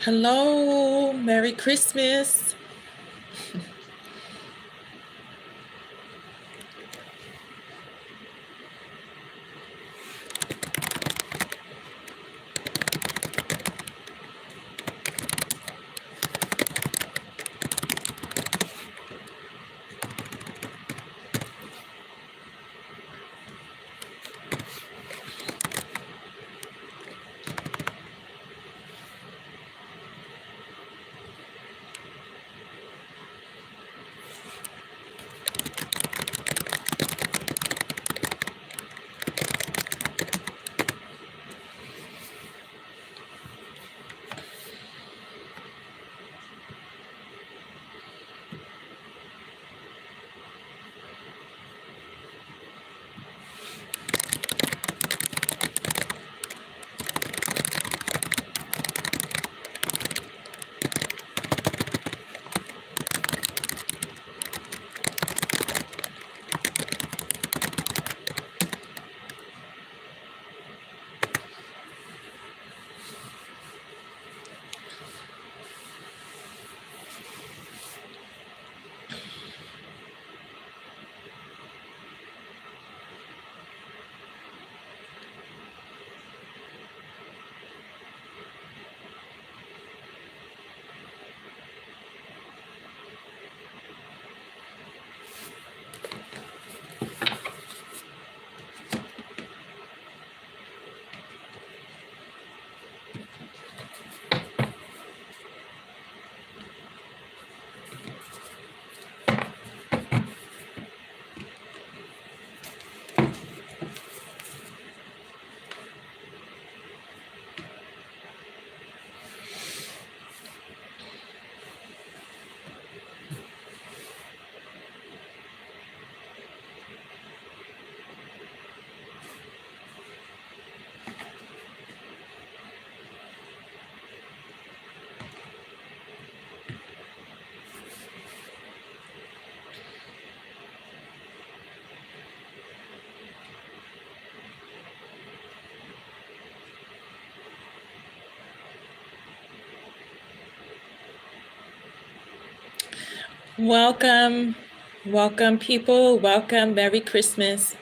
Hello, Merry Christmas. Welcome, welcome, people. Welcome. Merry Christmas.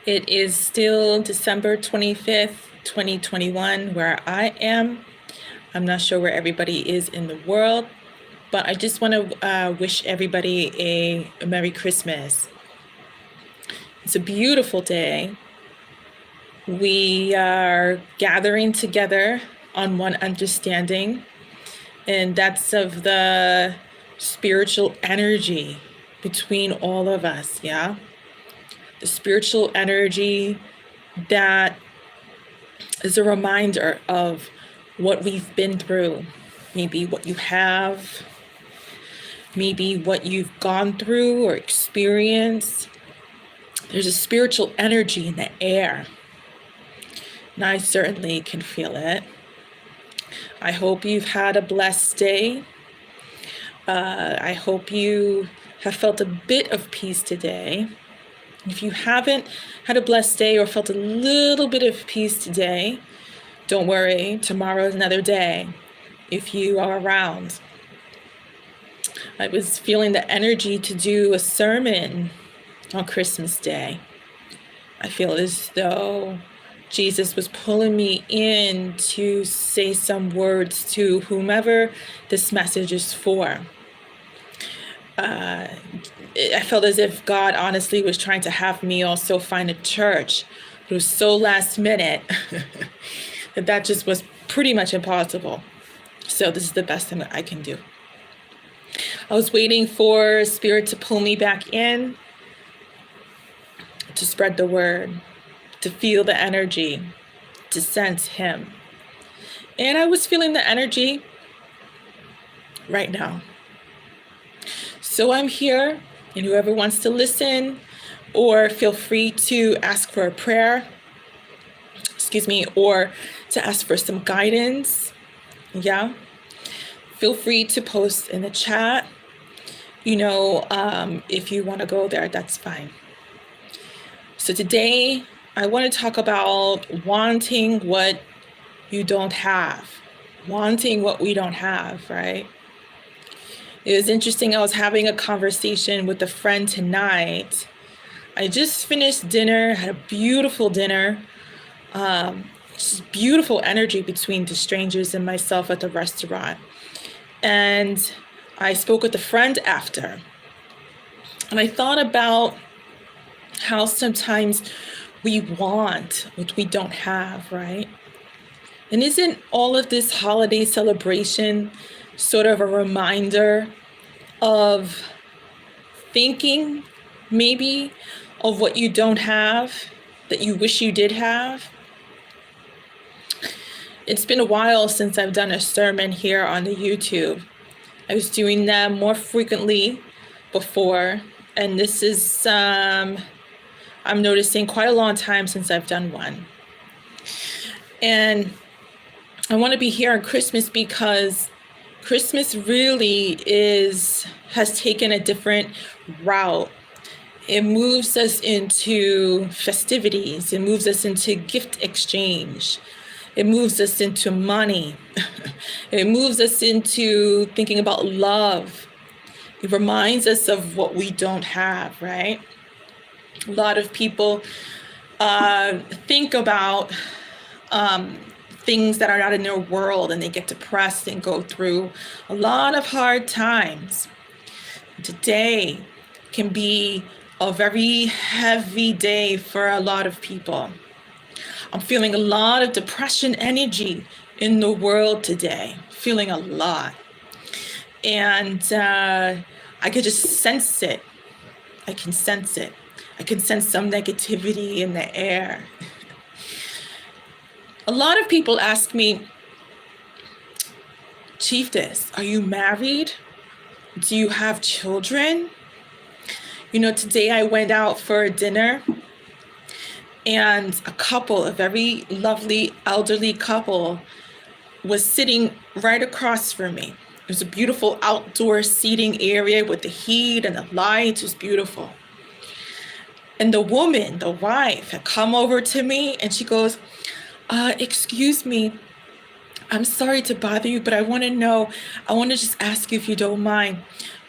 It is still December 25th, 2021, where I am. I'm not sure where everybody is in the world, but I just want to wish everybody a Merry Christmas. It's a beautiful day. We are gathering together on one understanding, and that's of the spiritual energy between all of us, yeah? The spiritual energy that is a reminder of what we've been through, maybe what you have, maybe what you've gone through or experienced. There's a spiritual energy in the air, and I certainly can feel it. I hope you've had a blessed day. I hope you have felt a bit of peace today. If you haven't had a blessed day or felt a little bit of peace today, don't worry, tomorrow is another day if you are around. I was feeling the energy to do a sermon on Christmas Day. I feel as though Jesus was pulling me in to say some words to whomever this message is for. I felt as if God honestly was trying to have me also find a church. It was so last minute that just was pretty much impossible. So this is the best thing that I can do. I was waiting for Spirit to pull me back in, to spread the word, to feel the energy, to sense Him. And I was feeling the energy right now. So I'm here, and whoever wants to listen or feel free to ask for a prayer, or to ask for some guidance, yeah, feel free to post in the chat. If you want to go there, that's fine. So today I want to talk about wanting what you don't have. wanting what we don't have, right? It was interesting. I was having a conversation with a friend tonight. I just finished dinner, had a beautiful dinner. Just beautiful energy between the strangers and myself at the restaurant. And I spoke with a friend after. And I thought about how sometimes we want what we don't have, right? And isn't all of this holiday celebration sort of a reminder of thinking maybe of what you don't have that you wish you did have? It's been a while since I've done a sermon here on the YouTube. I was doing them more frequently before, and this is, I'm noticing, quite a long time since I've done one. And I want to be here on Christmas because Christmas really has taken a different route. It moves us into festivities. It moves us into gift exchange. It moves us into money. It moves us into thinking about love. It reminds us of what we don't have, right? A lot of people think about things that are not in their world, and they get depressed and go through a lot of hard times. Today can be a very heavy day for a lot of people. I'm feeling a lot of depression energy in the world today, feeling a lot. And I could just sense it. I can sense it. I can sense some negativity in the air. A lot of people ask me, Chieftess, are you married? Do you have children? You know, today I went out for dinner, and a couple, a very lovely elderly couple, was sitting right across from me. It was a beautiful outdoor seating area with the heat and the lights. It was beautiful. And the woman, the wife, had come over to me and she goes, excuse me, I'm sorry to bother you, but I want to just ask you if you don't mind,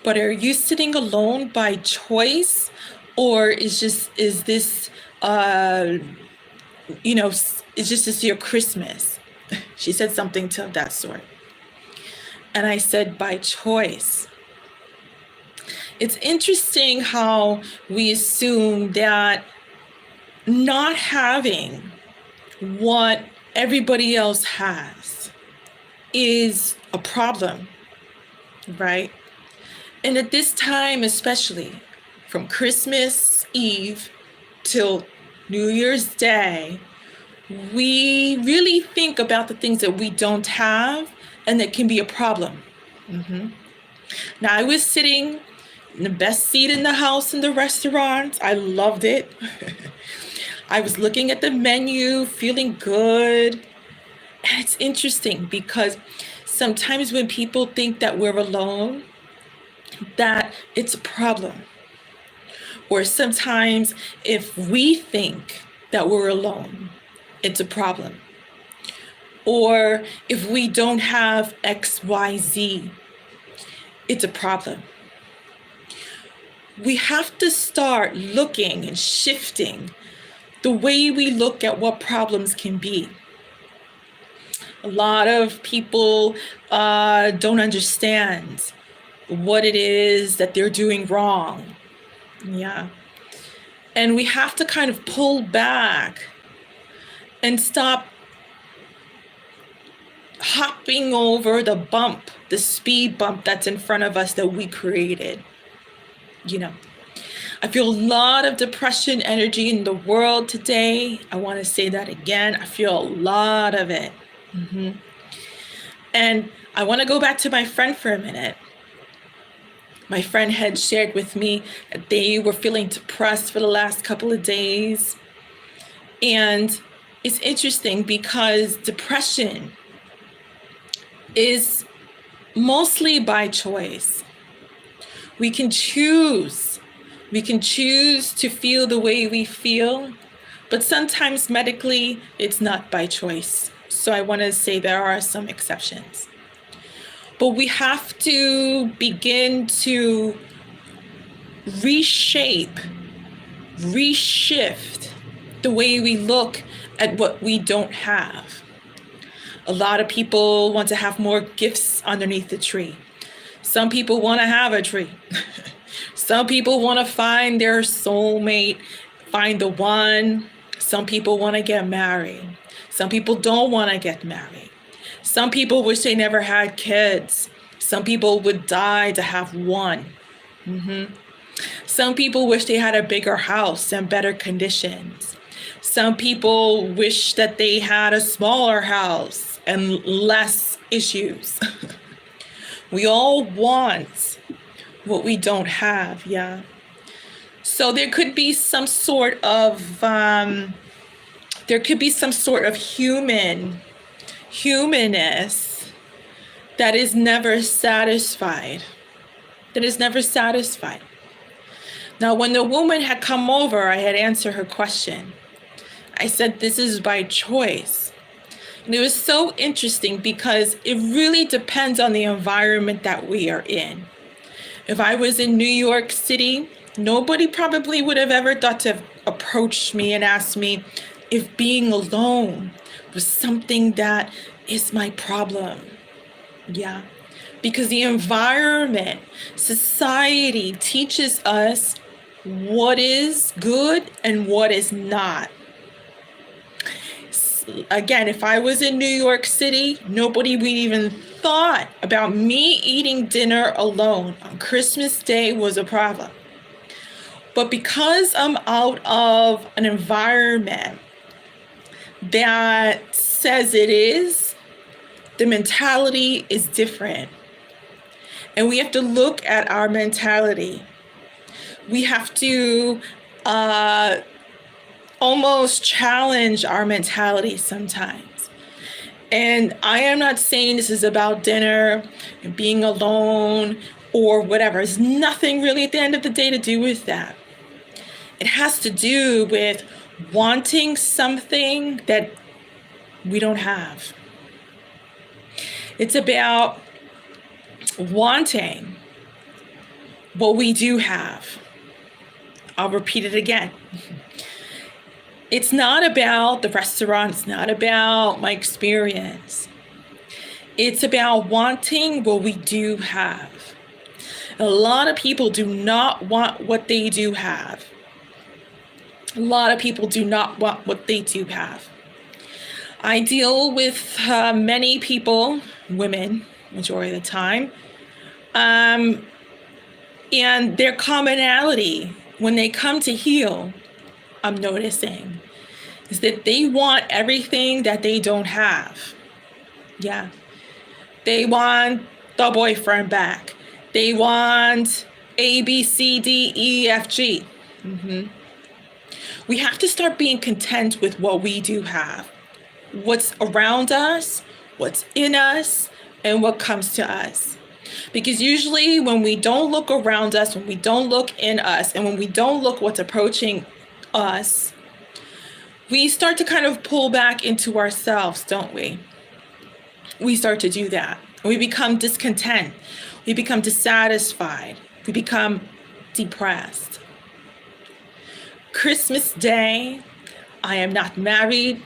but are you sitting alone by choice, or is this, is this your Christmas? She said something to that sort. And I said, by choice. It's interesting how we assume that not having what everybody else has is a problem, right? And at this time, especially from Christmas Eve till New Year's Day, we really think about the things that we don't have and that can be a problem. Now, I was sitting in the best seat in the house in the restaurant. I loved it. I was looking at the menu, feeling good. And it's interesting because sometimes when people think that we're alone, that it's a problem. Or sometimes if we think that we're alone, it's a problem. Or if we don't have XYZ, it's a problem. We have to start looking and shifting the way we look at what problems can be. A lot of people don't understand what it is that they're doing wrong. Yeah. And we have to kind of pull back and stop hopping over the bump, the speed bump that's in front of us that we created. You know, I feel a lot of depression energy in the world today. I want to say that again. I feel a lot of it. And I want to go back to my friend for a minute. My friend had shared with me that they were feeling depressed for the last couple of days. And it's interesting because depression is mostly by choice. We can choose. We can choose to feel the way we feel, but sometimes medically, it's not by choice. So I want to say there are some exceptions. But we have to begin to reshape, reshift the way we look at what we don't have. A lot of people want to have more gifts underneath the tree. Some people want to have a tree. Some people want to find their soulmate, find the one. Some people want to get married. Some people don't want to get married. Some people wish they never had kids. Some people would die to have one. Some people wish they had a bigger house and better conditions. Some people wish that they had a smaller house and less issues. We all want what we don't have, yeah. So there could be some sort of humanness that is never satisfied. Now, when the woman had come over, I had answered her question. I said, this is by choice. And it was so interesting because it really depends on the environment that we are in. If I was in New York City, nobody probably would have ever thought to approach me and ask me if being alone was something that is my problem. Yeah. Because the environment, society teaches us what is good and what is not. Again, if I was in New York City, nobody would even thought about me eating dinner alone on Christmas Day was a problem. But because I'm out of an environment that says it is, the mentality is different. And we have to look at our mentality. We have to almost challenge our mentality sometimes. And I am not saying this is about dinner and being alone or whatever. It's nothing really at the end of the day to do with that. It has to do with wanting something that we don't have. It's about wanting what we do have. I'll repeat it again. It's not about the restaurant. It's not about my experience. It's about wanting what we do have. A lot of people do not want what they do have. A lot of people do not want what they do have. I deal with many people, women, majority of the time, and their commonality when they come to heal, I'm noticing, is that they want everything that they don't have. Yeah. They want the boyfriend back. They want A, B, C, D, E, F, G. We have to start being content with what we do have. What's around us, what's in us, and what comes to us. Because usually when we don't look around us, when we don't look in us, and when we don't look what's approaching us, we start to kind of pull back into ourselves, don't we? We start to do that. We become discontent. We become dissatisfied. We become depressed. Christmas Day, I am not married.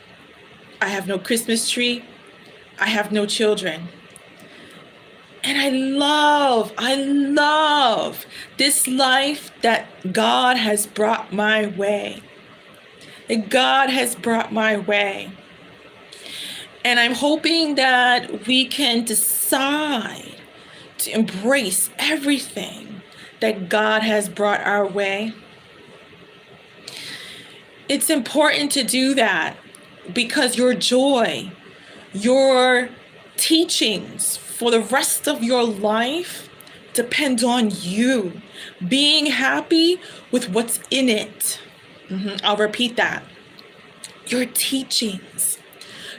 I have no Christmas tree. I have no children. And I love this life that God has brought my way. That God has brought my way. And I'm hoping that we can decide to embrace everything that God has brought our way. It's important to do that because your joy, your teachings for the rest of your life depends on you being happy with what's in it. I'll repeat that. Your teachings,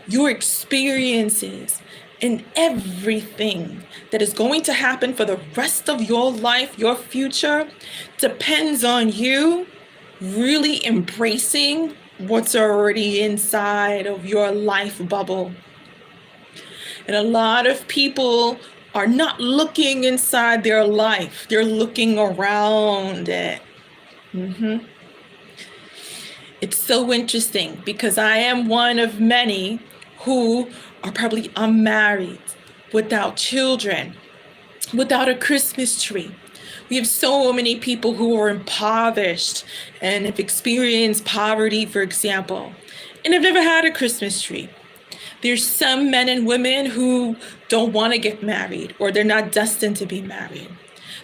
your experiences, and everything that is going to happen for the rest of your life, your future, depends on you really embracing what's already inside of your life bubble. And a lot of people are not looking inside their life. They're looking around it. It's so interesting because I am one of many who are probably unmarried, without children, without a Christmas tree. We have so many people who are impoverished and have experienced poverty, for example, and have never had a Christmas tree. There's some men and women who don't want to get married, or they're not destined to be married.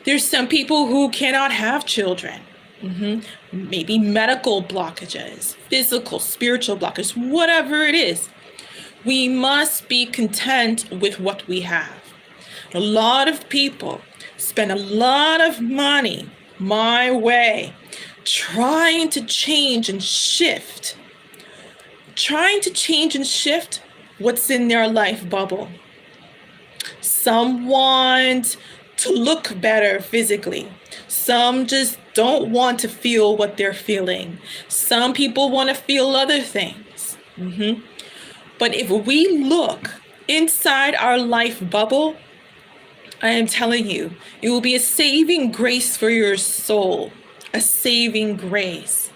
There's some people who cannot have children. Maybe medical blockages, physical, spiritual blockages, whatever it is. We must be content with what we have. A lot of people spend a lot of money my way trying to change and shift what's in their life bubble. Some want to look better physically. Some just don't want to feel what they're feeling. Some people want to feel other things. But if we look inside our life bubble, I am telling you, it will be a saving grace for your soul, a saving grace.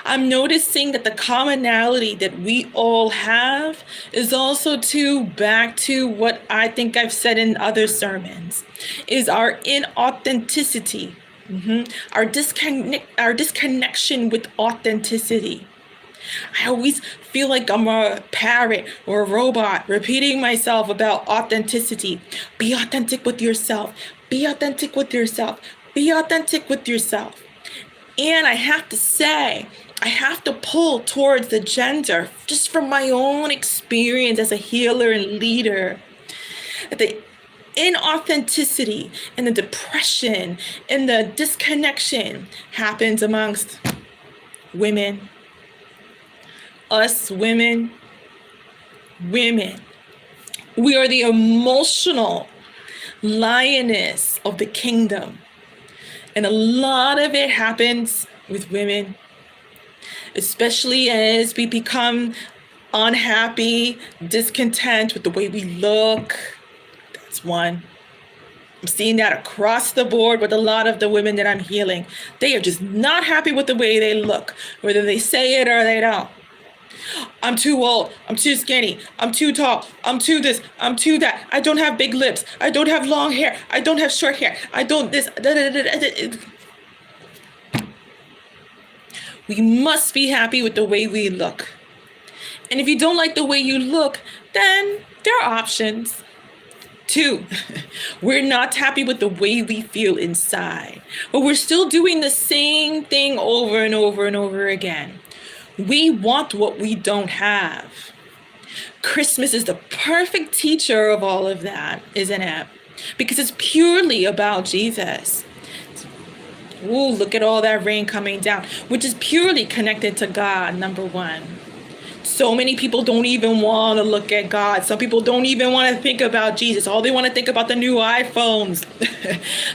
I'm noticing that the commonality that we all have is also back to what I think I've said in other sermons, is our inauthenticity, our disconnection with authenticity. I always feel like I'm a parrot or a robot repeating myself about authenticity. Be authentic with yourself. Be authentic with yourself. Be authentic with yourself. And I have to say, I have to pull towards the gender just from my own experience as a healer and leader. The inauthenticity and the depression and the disconnection happens amongst women. Us women. We are the emotional lioness of the kingdom. And a lot of it happens with women, especially as we become unhappy, discontent with the way we look. That's one. I'm seeing that across the board with a lot of the women that I'm healing. They are just not happy with the way they look, whether they say it or they don't. I'm too old. I'm too skinny. I'm too tall. I'm too this. I'm too that. I don't have big lips. I don't have long hair. I don't have short hair. I don't this. We must be happy with the way we look. And if you don't like the way you look, then there are options. 2, we're not happy with the way we feel inside, but we're still doing the same thing over and over and over again. We want what we don't have. Christmas is the perfect teacher of all of that, isn't it? Because it's purely about Jesus. Ooh, look at all that rain coming down, which is purely connected to God, number one. So many people don't even want to look at God. Some people don't even want to think about Jesus. All they want to think about the new iPhones,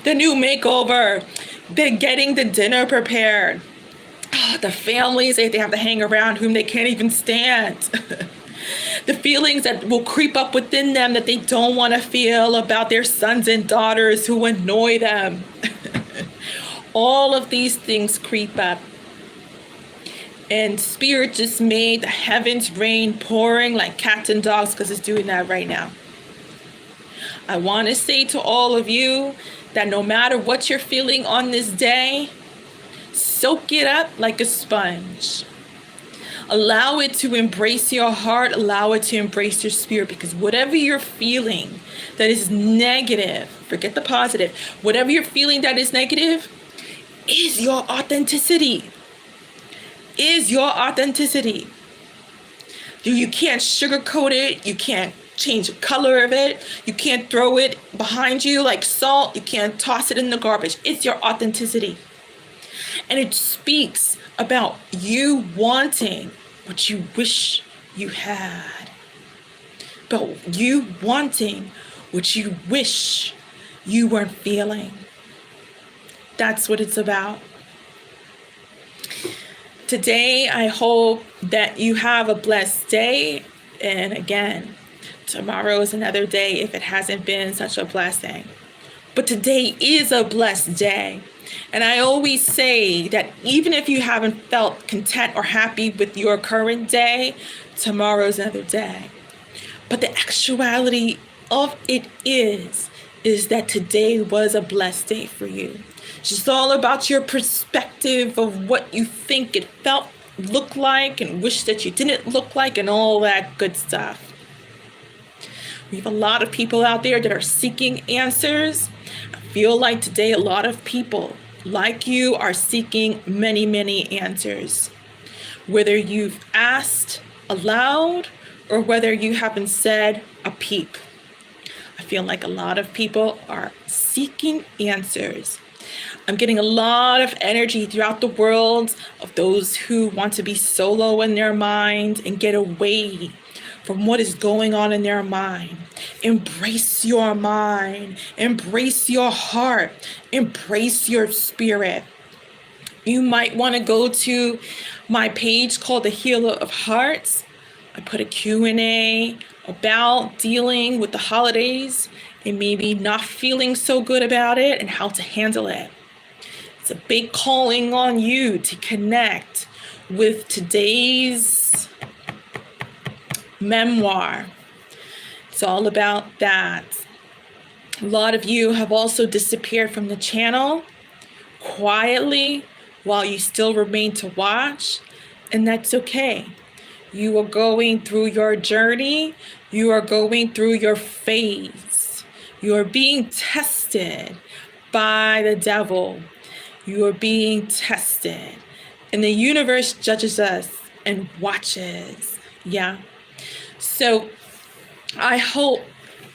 the new makeover, the getting the dinner prepared. The families that they have to hang around whom they can't even stand. The feelings that will creep up within them that they don't want to feel about their sons and daughters who annoy them. All of these things creep up. And Spirit just made the heavens rain pouring like cats and dogs, because it's doing that right now. I want to say to all of you that no matter what you're feeling on this day, soak it up like a sponge. Allow it to embrace your heart. Allow it to embrace your spirit, because whatever you're feeling that is negative, forget the positive. Whatever you're feeling that is negative is your authenticity. Is your authenticity. You can't sugarcoat it. You can't change the color of it. You can't throw it behind you like salt. You can't toss it in the garbage. It's your authenticity. And it speaks about you wanting what you wish you had. About you wanting what you wish you weren't feeling. That's what it's about. Today, I hope that you have a blessed day. And again, Tomorrow is another day if it hasn't been such a blessing. But today is a blessed day. And I always say that even if you haven't felt content or happy with your current day, tomorrow's another day. But the actuality of it is that today was a blessed day for you. It's just all about your perspective of what you think it felt, looked like, and wish that you didn't look like, and all that good stuff. We have a lot of people out there that are seeking answers. I feel like today a lot of people like you are seeking many, many answers. Whether you've asked aloud or whether you haven't said a peep. I feel like a lot of people are seeking answers. I'm getting a lot of energy throughout the world of those who want to be solo in their mind and get away from what is going on in their mind. Embrace your mind, embrace your heart, embrace your spirit. You might want to go to my page called The Healer of Hearts. I put a Q&A about dealing with the holidays and maybe not feeling so good about it and how to handle it. It's a big calling on you to connect with today's memoir. It's all about that. A lot of you have also disappeared from the channel quietly while you still remain to watch, and that's okay. You are going through your journey. You are going through your phase. You are being tested by the devil. You are being tested. And the universe judges us and watches. Yeah. So I hope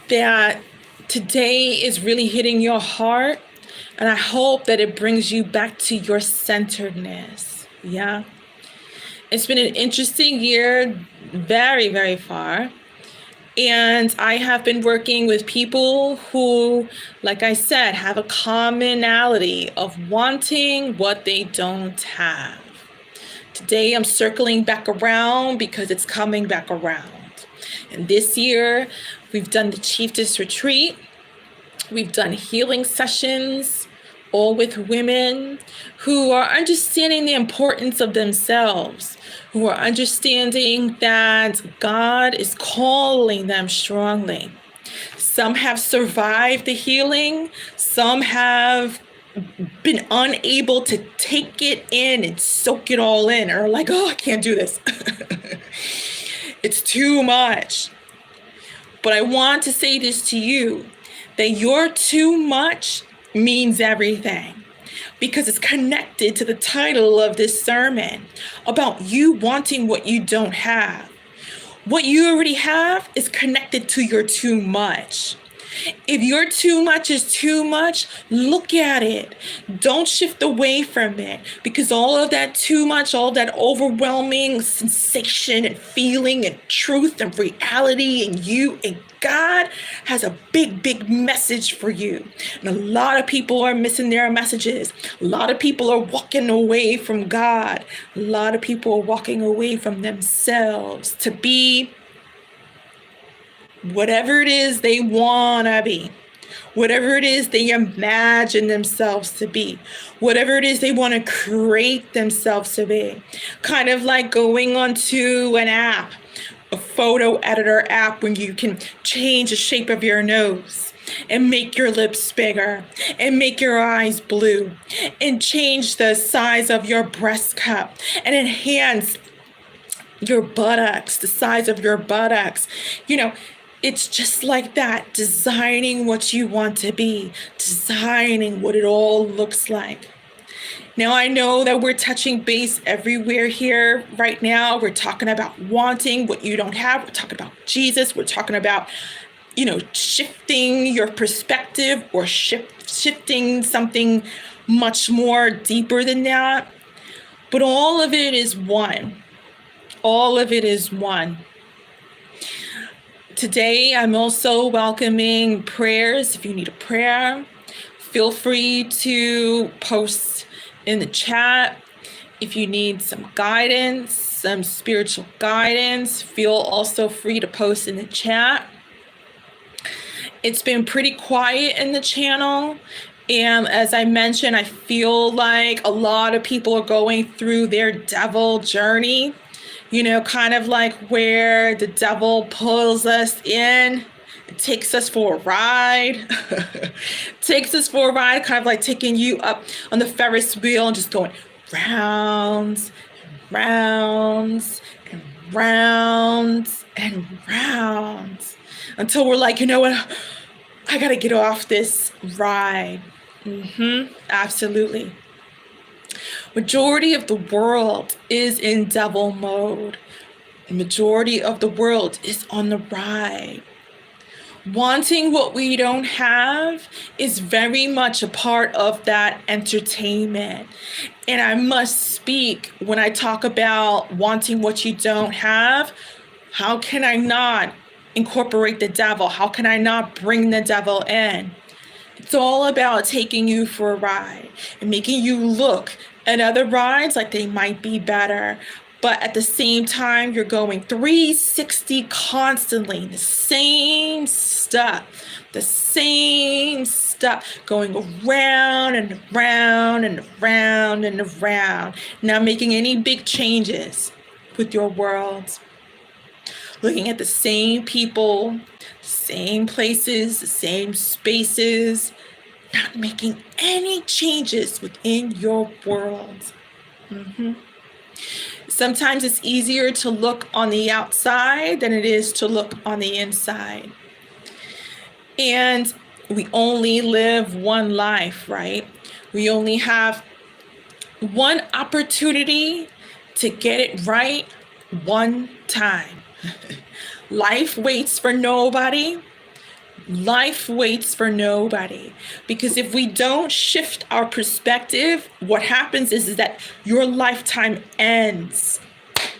that today is really hitting your heart. And I hope that it brings you back to your centeredness. Yeah. It's been an interesting year, very, very far. And I have been working with people who, like I said, have a commonality of wanting what they don't have. Today I'm circling back around because it's coming back around. And this year we've done the Chieftess retreat. We've done healing sessions, all with women who are understanding the importance of themselves, who are understanding that God is calling them strongly. Some have survived the healing. Some have been unable to take it in and soak it all in, or like, oh, I can't do this. It's too much. But I want to say this to you, that your too much means everything, because it's connected to the title of this sermon about you wanting what you don't have. What you already have is connected to your too much. If your too much is too much, look at it. Don't shift away from it, because all of that too much, all that overwhelming sensation and feeling and truth and reality and you and God has a big, big message for you. And a lot of people are missing their messages. A lot of people are walking away from God. A lot of people are walking away from themselves to be whatever it is they want to be, whatever it is they imagine themselves to be, whatever it is they want to create themselves to be. Kind of like going onto an app, a photo editor app, when you can change the shape of your nose and make your lips bigger and make your eyes blue and change the size of your breast cup and enhance your buttocks, the size of your buttocks. You know, it's just like that, designing what you want to be, designing what it all looks like. Now, I know that we're touching base everywhere here right now. We're talking about wanting what you don't have. We're talking about Jesus. We're talking about, shifting your perspective or shifting something much more deeper than that. But all of it is one. All of it is one. Today, I'm also welcoming prayers. If you need a prayer, feel free to post in the chat. If you need some guidance, some spiritual guidance, feel also free to post in the chat. It's been pretty quiet in the channel. And as I mentioned, I feel like a lot of people are going through their devil journey, kind of like where the devil pulls us in, takes us for a ride, kind of like taking you up on the Ferris wheel and just going rounds, rounds, and rounds, and rounds until we're like, you know what? I gotta get off this ride. Absolutely. Majority of the world is in devil mode. The majority of the world is on the ride. Wanting what we don't have is very much a part of that entertainment. And I must speak when I talk about wanting what you don't have. How can I not incorporate the devil? How can I not bring the devil in? It's all about taking you for a ride and making you look at other rides like they might be better. But at the same time, you're going 360 constantly, the same stuff, going around and around and around and around, not making any big changes with your world. Looking at the same people, same places, the same spaces, not making any changes within your world. Sometimes it's easier to look on the outside than it is to look on the inside. And we only live one life, right? We only have one opportunity to get it right one time. Life waits for nobody. Life waits for nobody. Because if we don't shift our perspective, what happens is that your lifetime ends.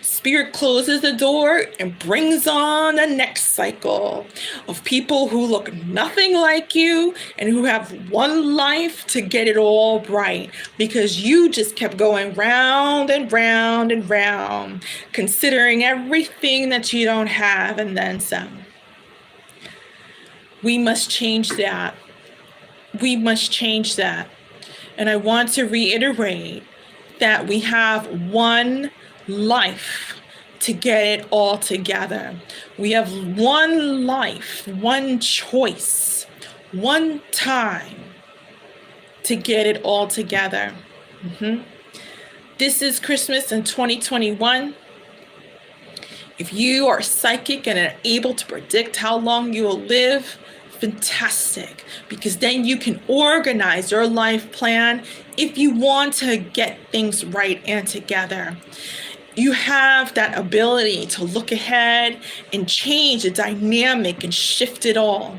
Spirit closes the door and brings on the next cycle of people who look nothing like you and who have one life to get it all right because you just kept going round and round and round, considering everything that you don't have and then some. We must change that. We must change that. And I want to reiterate that we have one life to get it all together. We have one life, one choice, one time to get it all together. This is Christmas in 2021. If you are psychic and are able to predict how long you will live, fantastic, because then you can organize your life plan if you want to get things right and together. You have that ability to look ahead and change the dynamic and shift it all.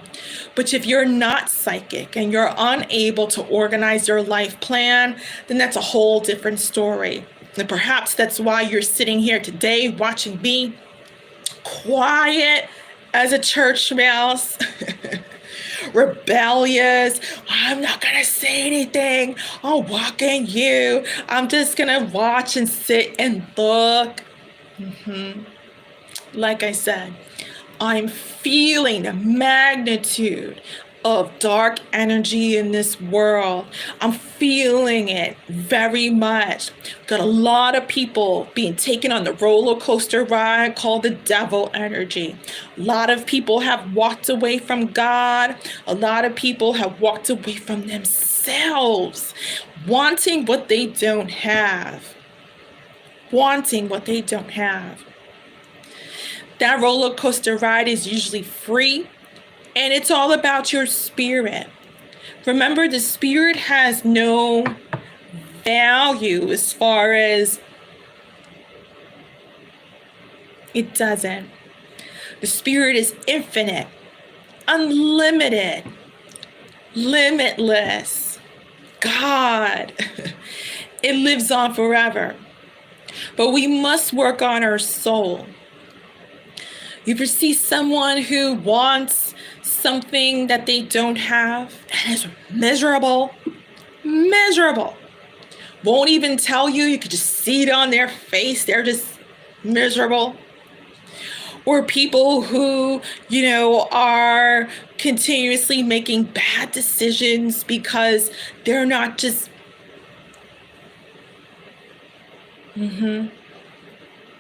But if you're not psychic and you're unable to organize your life plan, then that's a whole different story. And perhaps that's why you're sitting here today watching me, quiet as a church mouse, rebellious. I'm not gonna say anything. I'll walk in you. I'm just gonna watch and sit and look. Like I said, I'm feeling the magnitude of dark energy in this world. I'm feeling it very much. Got a lot of people being taken on the roller coaster ride called the devil energy. A lot of people have walked away from God. A lot of people have walked away from themselves, wanting what they don't have. Wanting what they don't have. That roller coaster ride is usually free. And it's all about your spirit. Remember, the spirit has no value as far as it doesn't. The spirit is infinite, unlimited, limitless. God, it lives on forever. But we must work on our soul. You ever see someone who wants something that they don't have and is miserable? Won't even tell you. You could just see it on their face. They're just miserable. or people who, are continuously making bad decisions because they're not just,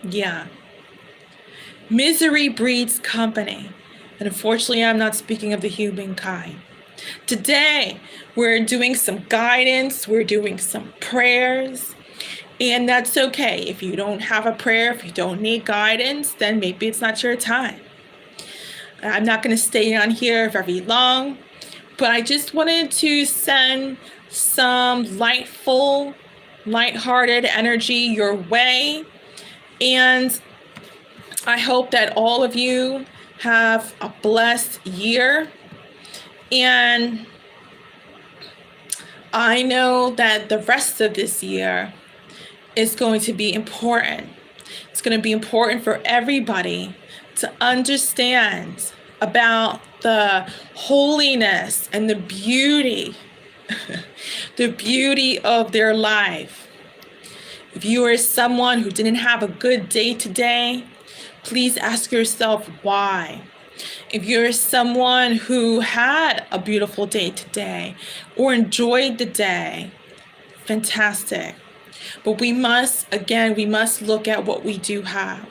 yeah. Misery breeds company. And unfortunately, I'm not speaking of the humankind. Today, we're doing some guidance, we're doing some prayers, and that's okay. If you don't have a prayer, if you don't need guidance, then maybe it's not your time. I'm not going to stay on here very long, but I just wanted to send some lighthearted energy your way. And I hope that all of you have a blessed year. And I know that the rest of this year is going to be important. It's going to be important for everybody to understand about the holiness and the beauty, the beauty of their life. If you are someone who didn't have a good day today, please ask yourself why. If you're someone who had a beautiful day today or enjoyed the day, fantastic. But we must look at what we do have.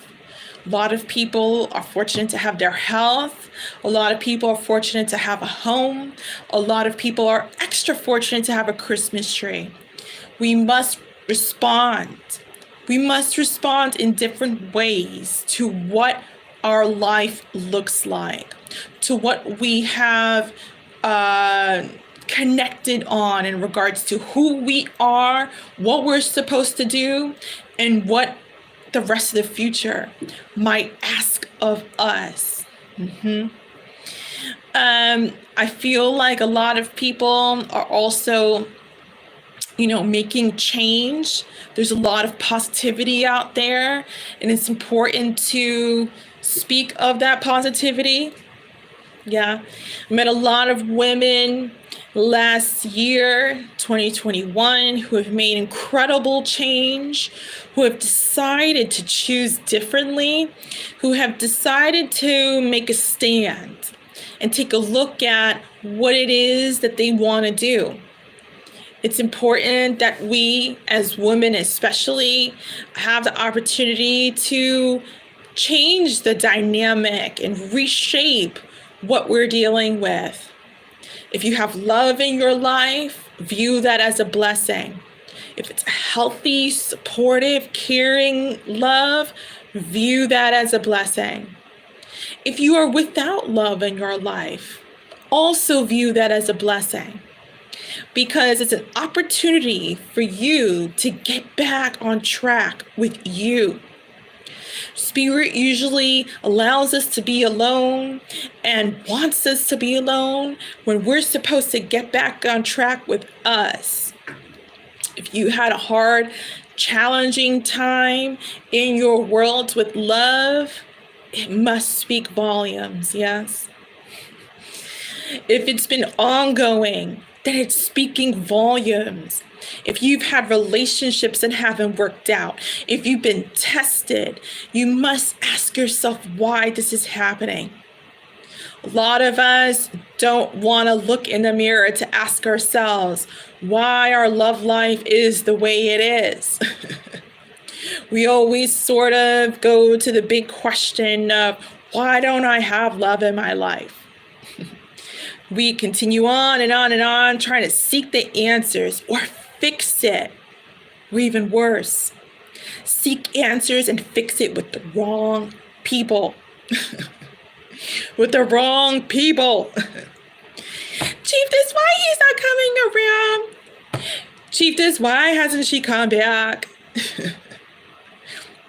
A lot of people are fortunate to have their health. A lot of people are fortunate to have a home. A lot of people are extra fortunate to have a Christmas tree. We must respond. We must respond in different ways to what our life looks like, to what we have connected on in regards to who we are, what we're supposed to do, and what the rest of the future might ask of us. I feel like a lot of people are also, making change. There's a lot of positivity out there, and it's important to speak of that positivity. Yeah, I met a lot of women last year, 2021, who have made incredible change, who have decided to choose differently, who have decided to make a stand and take a look at what it is that they want to do. It's important that we, as women especially, have the opportunity to change the dynamic and reshape what we're dealing with. If you have love in your life, view that as a blessing. If it's a healthy, supportive, caring love, view that as a blessing. If you are without love in your life, also view that as a blessing, because it's an opportunity for you to get back on track with you. Spirit usually allows us to be alone and wants us to be alone when we're supposed to get back on track with us. If you had a hard, challenging time in your world with love, it must speak volumes, yes? If it's been ongoing, then it's speaking volumes. If you've had relationships that haven't worked out, if you've been tested, you must ask yourself why this is happening. A lot of us don't want to look in the mirror to ask ourselves why our love life is the way it is. We always sort of go to the big question of, why don't I have love in my life? We continue on and on and on, trying to seek the answers or fix it, or even worse, seek answers and fix it with the wrong people. With the wrong people. Chieftess, why he's not coming around? Chieftess, why hasn't she come back?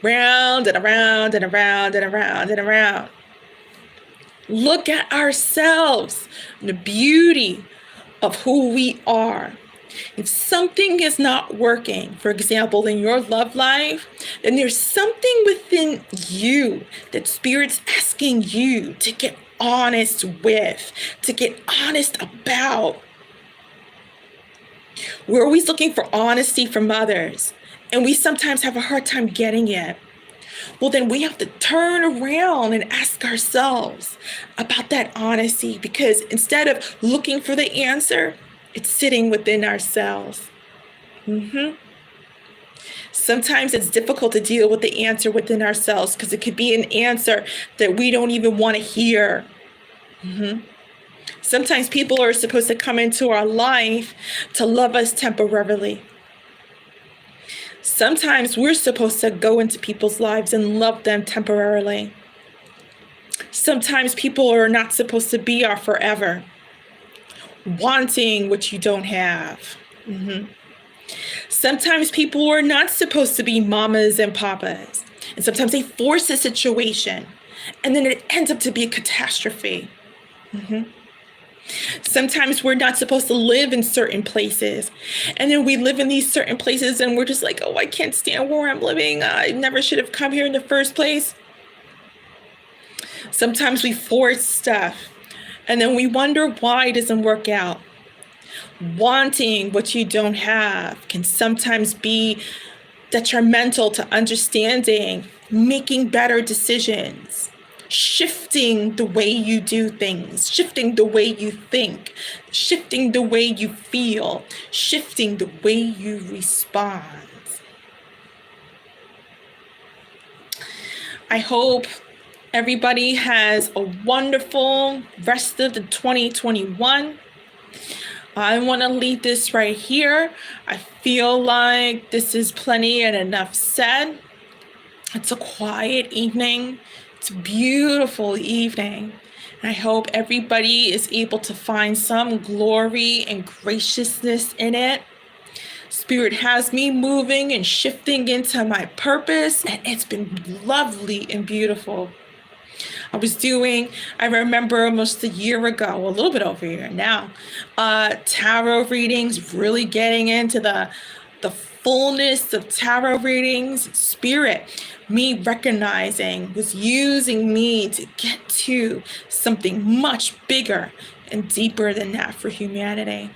Round and around and around and around and around. Look at ourselves, the beauty of who we are. If something is not working, for example, in your love life, then there's something within you that Spirit's asking you to get honest with, to get honest about. We're always looking for honesty from others, and we sometimes have a hard time getting it. well, then we have to turn around and ask ourselves about that honesty, because instead of looking for the answer, it's sitting within ourselves. Sometimes it's difficult to deal with the answer within ourselves because it could be an answer that we don't even want to hear. Sometimes people are supposed to come into our life to love us temporarily. Sometimes we're supposed to go into people's lives and love them temporarily. Sometimes people are not supposed to be our forever, wanting what you don't have. Sometimes people are not supposed to be mamas and papas. And sometimes they force a situation, and then it ends up to be a catastrophe. Sometimes we're not supposed to live in certain places, and then we live in these certain places and we're just like, oh, I can't stand where I'm living. I never should have come here in the first place. Sometimes we force stuff, and then we wonder why it doesn't work out. Wanting what you don't have can sometimes be detrimental to understanding, making better decisions, shifting the way you do things, shifting the way you think, shifting the way you feel, shifting the way you respond. I hope everybody has a wonderful rest of the 2021. I want to leave this right here. I feel like this is plenty and enough said. It's a quiet evening. It's a beautiful evening. And I hope everybody is able to find some glory and graciousness in it. Spirit has me moving and shifting into my purpose, and it's been lovely and beautiful. I remember almost a year ago, a little bit over a year now, tarot readings, really getting into the fullness of tarot readings. Spirit, me recognizing, was using me to get to something much bigger and deeper than that for humanity.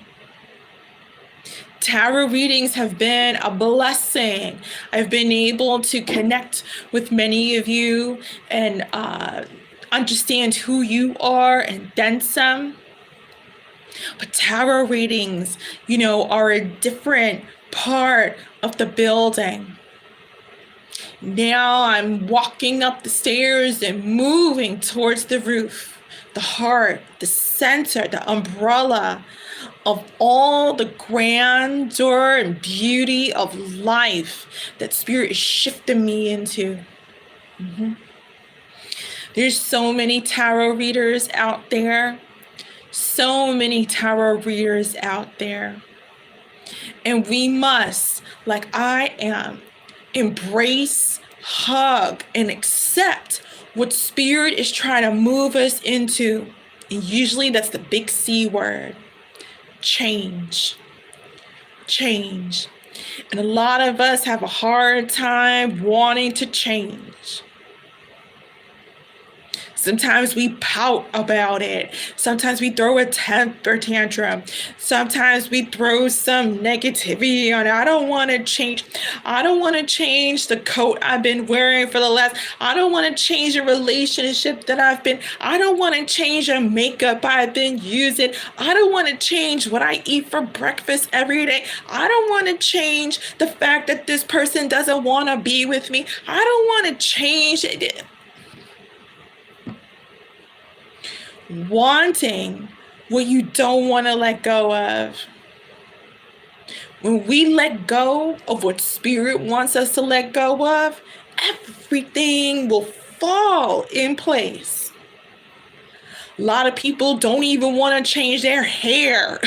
Tarot readings have been a blessing. I've been able to connect with many of you and understand who you are and then some. But tarot readings, are a different part of the building. Now I'm walking up the stairs and moving towards the roof, the heart, the center, the umbrella of all the grandeur and beauty of life that Spirit is shifting me into. There's so many tarot readers out there. So many tarot readers out there. And we must, like I am, embrace, hug, and accept what Spirit is trying to move us into. And usually that's the big C word. Change. Change. And a lot of us have a hard time wanting to change. Sometimes we pout about it. Sometimes we throw a temper tantrum. Sometimes we throw some negativity on it. I don't want to change. I don't want to change the coat I've been wearing for the last. I don't want to change the relationship that I don't want to change the makeup I've been using. I don't want to change what I eat for breakfast every day. I don't want to change the fact that this person doesn't want to be with me. I don't want to change it. Wanting what you don't want to let go of. When we let go of what Spirit wants us to let go of, everything will fall in place. A lot of people don't even want to change their hair.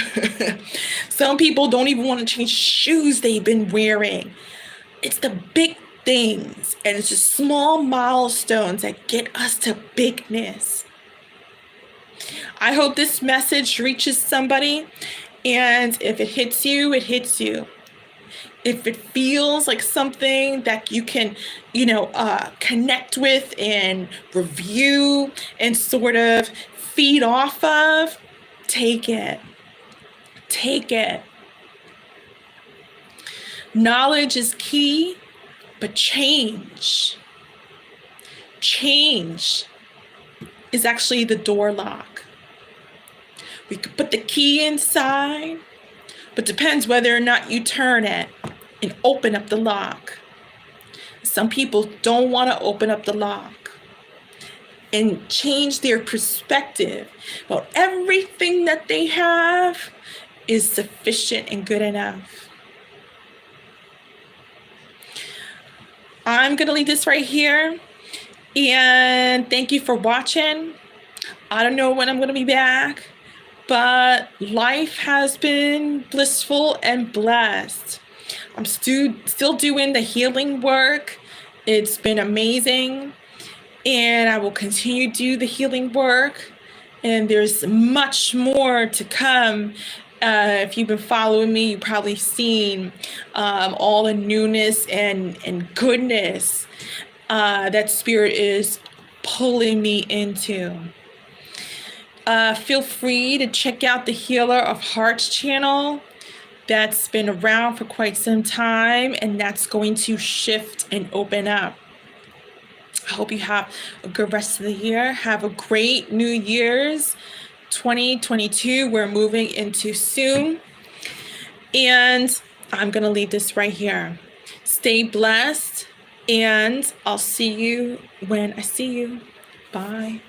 Some people don't even want to change shoes they've been wearing. It's the big things, and it's the small milestones that get us to bigness. I hope this message reaches somebody, and if it hits you, it hits you. If it feels like something that you can, connect with and review and sort of feed off of, take it. Take it. Knowledge is key, but change change is actually the door lock. We could put the key inside, but depends whether or not you turn it and open up the lock. Some people don't want to open up the lock and change their perspective. Well, everything that they have is sufficient and good enough. I'm going to leave this right here. And thank you for watching. I don't know when I'm going to be back, but life has been blissful and blessed. I'm still doing the healing work. It's been amazing. And I will continue to do the healing work. And there's much more to come. If you've been following me, you've probably seen all the newness and goodness that Spirit is pulling me into. Feel free to check out the Healer of Hearts channel. That's been around for quite some time, and that's going to shift and open up. I hope you have a good rest of the year. Have a great New Year's 2022. We're moving into soon. And I'm going to leave this right here. Stay blessed, and I'll see you when I see you. Bye.